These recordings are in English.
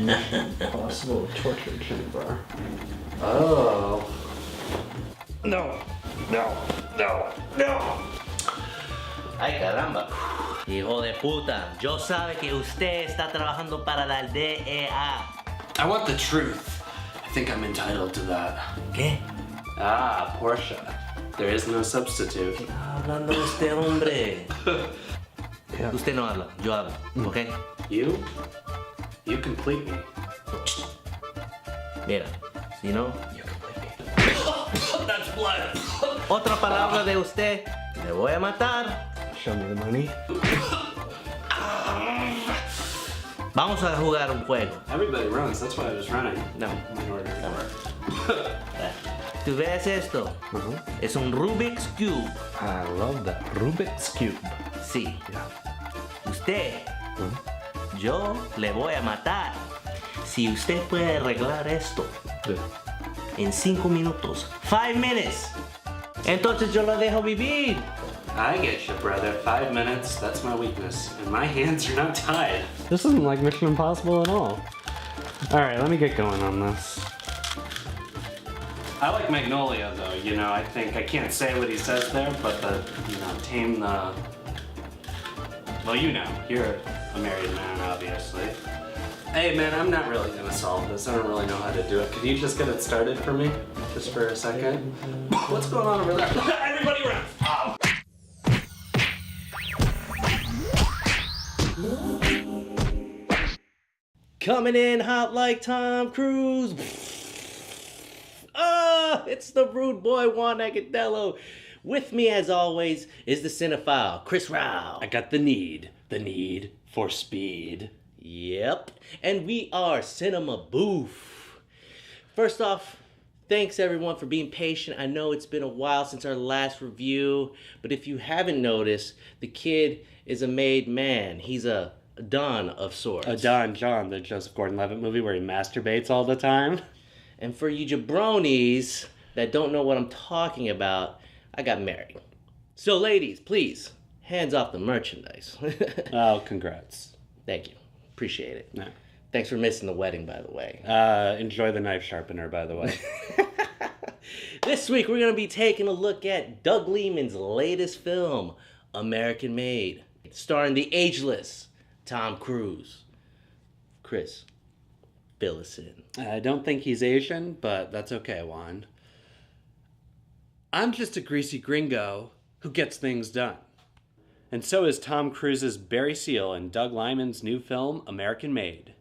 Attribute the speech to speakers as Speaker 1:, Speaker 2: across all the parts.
Speaker 1: Mission Impossible torture chamber.
Speaker 2: Oh. No. No. No. No.
Speaker 3: Ay, caramba. Hijo de puta, yo sabe que usted está trabajando para la DEA.
Speaker 2: I want the truth. I think I'm entitled to that.
Speaker 3: ¿Qué?
Speaker 2: Ah, Portia. There is no substitute.
Speaker 3: Hablando de este hombre.
Speaker 1: Yeah.
Speaker 3: Usted no habla, yo hablo, ¿ok?
Speaker 2: You? You complete me.
Speaker 3: Mira, si no,
Speaker 2: You complete me. That's blood.
Speaker 3: otra palabra de usted, le voy a matar.
Speaker 1: Show me the money.
Speaker 3: Vamos a jugar un juego.
Speaker 2: Everybody runs. That's why I was running.
Speaker 3: No.
Speaker 2: Minority Report.
Speaker 3: ¿Tú ves esto? Es un Rubik's Cube.
Speaker 1: I love that. Rubik's Cube.
Speaker 3: Sí.
Speaker 1: Yeah.
Speaker 3: Usted, yo le voy a matar. Si usted puede arreglar esto
Speaker 1: Yeah.
Speaker 3: en 5 minutos, 5 minutes, entonces yo lo dejo vivir.
Speaker 2: I get you, brother. 5 minutes. That's my weakness. And my hands are not tied.
Speaker 1: This isn't like Mission Impossible at all. Alright, let me get going on this.
Speaker 2: I like Magnolia, though. You know, I think I can't say what he says there, but tame the. Well, you know, you're a married man, obviously. Hey, man, I'm not really gonna solve this. I don't really know how to do it. Could you just get it started for me, just for a second? What's going on over there? Everybody run! Oh.
Speaker 3: Coming in hot like Tom Cruise. Ah, it's the rude boy Juan Agadello. With me, as always, is the cinephile, Chris Rao.
Speaker 2: I got the need for speed.
Speaker 3: Yep, and we are Cinema Boof. First off, thanks everyone for being patient. I know it's been a while since our last review, but if you haven't noticed, the kid is a made man. He's a Don of sorts.
Speaker 2: A Don John, the Joseph Gordon-Levitt movie where he masturbates all the time.
Speaker 3: And for you jabronis that don't know what I'm talking about, I got married. So ladies, please, hands off the merchandise.
Speaker 2: Oh, congrats.
Speaker 3: Thank you. Appreciate it.
Speaker 2: No.
Speaker 3: Thanks for missing the wedding, by the way.
Speaker 2: Enjoy the knife sharpener, by the way.
Speaker 3: This week, we're going to be taking a look at Doug Liman's latest film, American Made, starring the ageless Tom Cruise. Chris, fill us in.
Speaker 2: I don't think he's Asian, but that's okay, Juan. I'm just a greasy gringo who gets things done. And so is Tom Cruise's Barry Seal in Doug Liman's new film, American Made.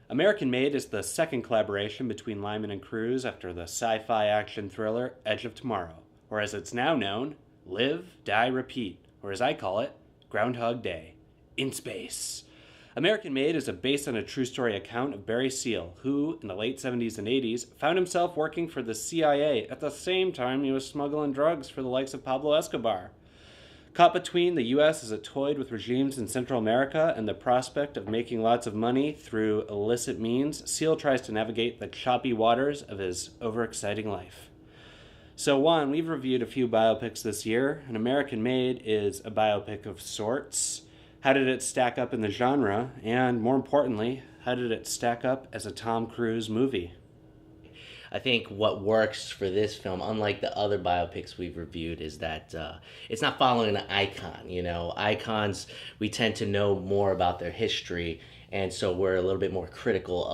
Speaker 2: American Made is the second collaboration between Liman and Cruise after the sci-fi action thriller Edge of Tomorrow, or as it's now known, Live, Die, Repeat, or as I call it, Groundhog Day, in space. American Made is based on a true story account of Barry Seal, who, in the late 70s and 80s, found himself working for the CIA at the same time he was smuggling drugs for the likes of Pablo Escobar. Caught between the U.S. as it toyed with regimes in Central America and the prospect of making lots of money through illicit means, Seal tries to navigate the choppy waters of his overexciting life. So Juan, we've reviewed a few biopics this year, and American Made is a biopic of sorts. How did it stack up in the genre? And more importantly, how did it stack up as a Tom Cruise movie?
Speaker 3: I think what works for this film, unlike the other biopics we've reviewed, is that it's not following an icon. You know, icons, we tend to know more about their history, and so we're a little bit more critical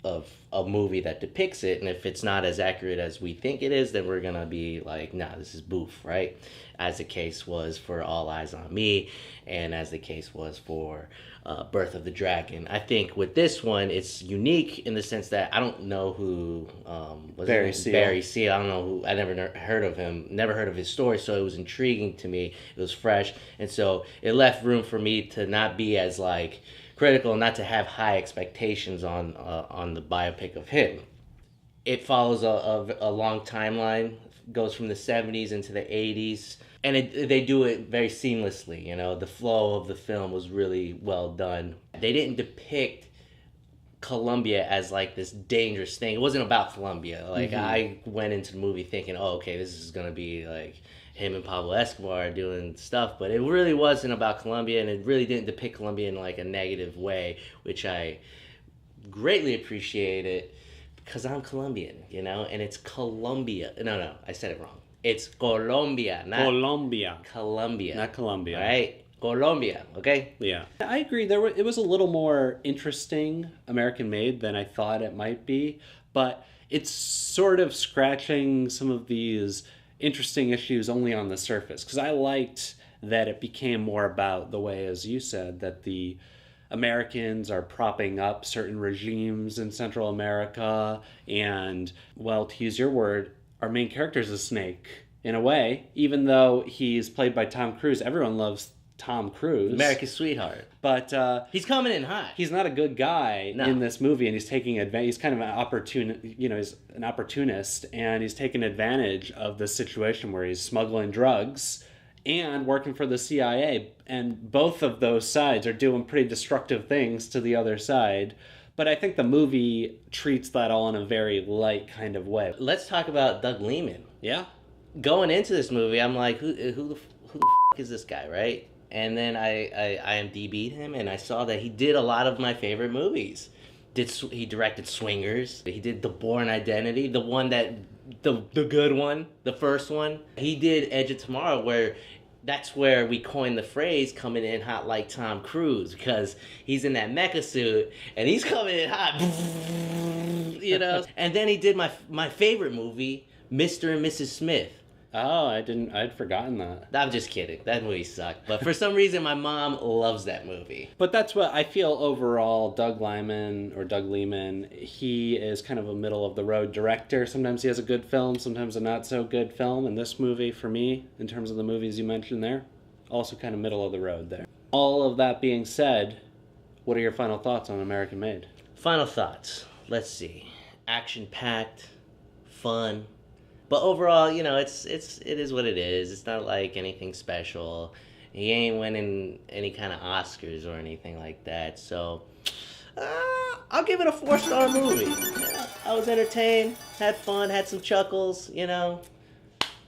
Speaker 3: of a movie that depicts it. And if it's not as accurate as we think it is, then we're gonna be like, nah, this is Boof, right? As the case was for All Eyes on Me, and as the case was for Birth of the Dragon. I think with this one, it's unique in the sense that I don't know who
Speaker 2: Barry Seal.
Speaker 3: Barry Seal. I don't know who. I never heard of him. Never heard of his story. So it was intriguing to me. It was fresh, and so it left room for me to not be as like critical, not to have high expectations on the biopic of him. It follows a long timeline, goes from the 70s into the 80s, and they do it very seamlessly. You know, the flow of the film was really well done. They didn't depict Colombia as like this dangerous thing. It wasn't about Colombia. Like I went into the movie thinking, oh, okay, this is gonna be like him and Pablo Escobar doing stuff, but it really wasn't about Colombia, and it really didn't depict Colombia in like a negative way, which I greatly appreciated because I'm Colombian, you know, and it's Colombia. No, I said it wrong. It's Colombia, not
Speaker 2: Colombia.
Speaker 3: Colombia.
Speaker 2: Not Colombia.
Speaker 3: Right? Colombia, okay?
Speaker 2: Yeah. I agree. It was a little more interesting American Made than I thought it might be, but it's sort of scratching some of these interesting issues only on the surface, because I liked that it became more about the way, as you said, that the Americans are propping up certain regimes in Central America, and, well, to use your word, our main character is a snake, in a way, even though he's played by Tom Cruise. Everyone loves Tom Cruise.
Speaker 3: America's sweetheart.
Speaker 2: But
Speaker 3: he's coming in hot.
Speaker 2: he's not a good guy in this movie, and he's taking advantage. He's kind of he's an opportunist, and he's taking advantage of the situation where he's smuggling drugs and working for the CIA, and both of those sides are doing pretty destructive things to the other side. But I think the movie treats that all in a very light kind of way.
Speaker 3: Let's talk about Doug Liman.
Speaker 2: Yeah?
Speaker 3: Going into this movie, I'm like, who the f is this guy, right? And then I IMDb'd him, and I saw that he did a lot of my favorite movies. He directed Swingers. He did The Bourne Identity, the one that the good one, the first one. He did Edge of Tomorrow, that's where we coined the phrase coming in hot like Tom Cruise, because he's in that mecha suit and he's coming in hot, you know. And then he did my favorite movie, Mr. and Mrs. Smith.
Speaker 2: Oh, I'd forgotten that.
Speaker 3: I'm just kidding. That movie sucked. But for some reason, my mom loves that movie.
Speaker 2: But that's what I feel overall. Doug Liman, he is kind of a middle-of-the-road director. Sometimes he has a good film, sometimes a not-so-good film. And this movie, for me, in terms of the movies you mentioned there, also kind of middle-of-the-road there. All of that being said, what are your final thoughts on American Made?
Speaker 3: Final thoughts. Let's see. Action-packed, fun. But overall, you know, it is what it is. It's not like anything special. He ain't winning any kind of Oscars or anything like that. So, I'll give it a 4-star movie. Yeah, I was entertained, had fun, had some chuckles, you know.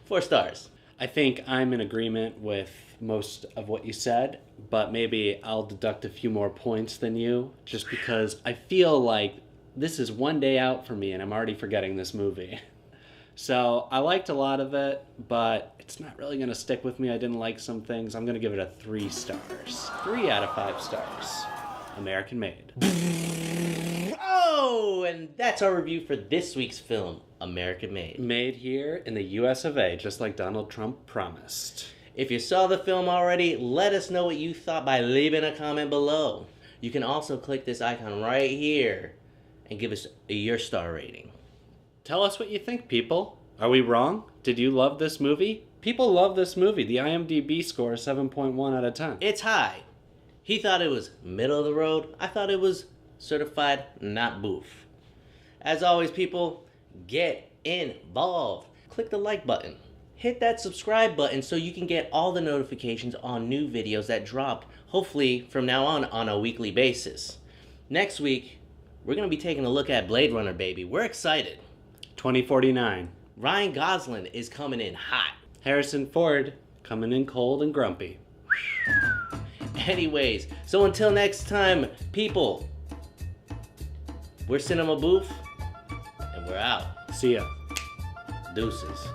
Speaker 3: 4 stars.
Speaker 2: I think I'm in agreement with most of what you said, but maybe I'll deduct a few more points than you, just because I feel like this is one day out for me and I'm already forgetting this movie. So I liked a lot of it, but it's not really going to stick with me. I didn't like some things. I'm going to give it a 3 stars. 3 out of 5 stars. American Made.
Speaker 3: Oh, and that's our review for this week's film, American Made.
Speaker 2: Made here in the US of A, just like Donald Trump promised.
Speaker 3: If you saw the film already, let us know what you thought by leaving a comment below. You can also click this icon right here and give us your star rating.
Speaker 2: Tell us what you think, people. Are we wrong? Did you love this movie? People love this movie. The IMDb score is 7.1 out of 10.
Speaker 3: It's high. He thought it was middle of the road. I thought it was certified not boof. As always, people, get involved. Click the like button. Hit that subscribe button so you can get all the notifications on new videos that drop, hopefully from now on a weekly basis. Next week, we're going to be taking a look at Blade Runner, baby. We're excited.
Speaker 2: 2049.
Speaker 3: Ryan Gosling is coming in hot.
Speaker 2: Harrison Ford coming in cold and grumpy.
Speaker 3: Anyways, so until next time, people, we're Cinema Boof, and we're out.
Speaker 2: See ya.
Speaker 3: Deuces.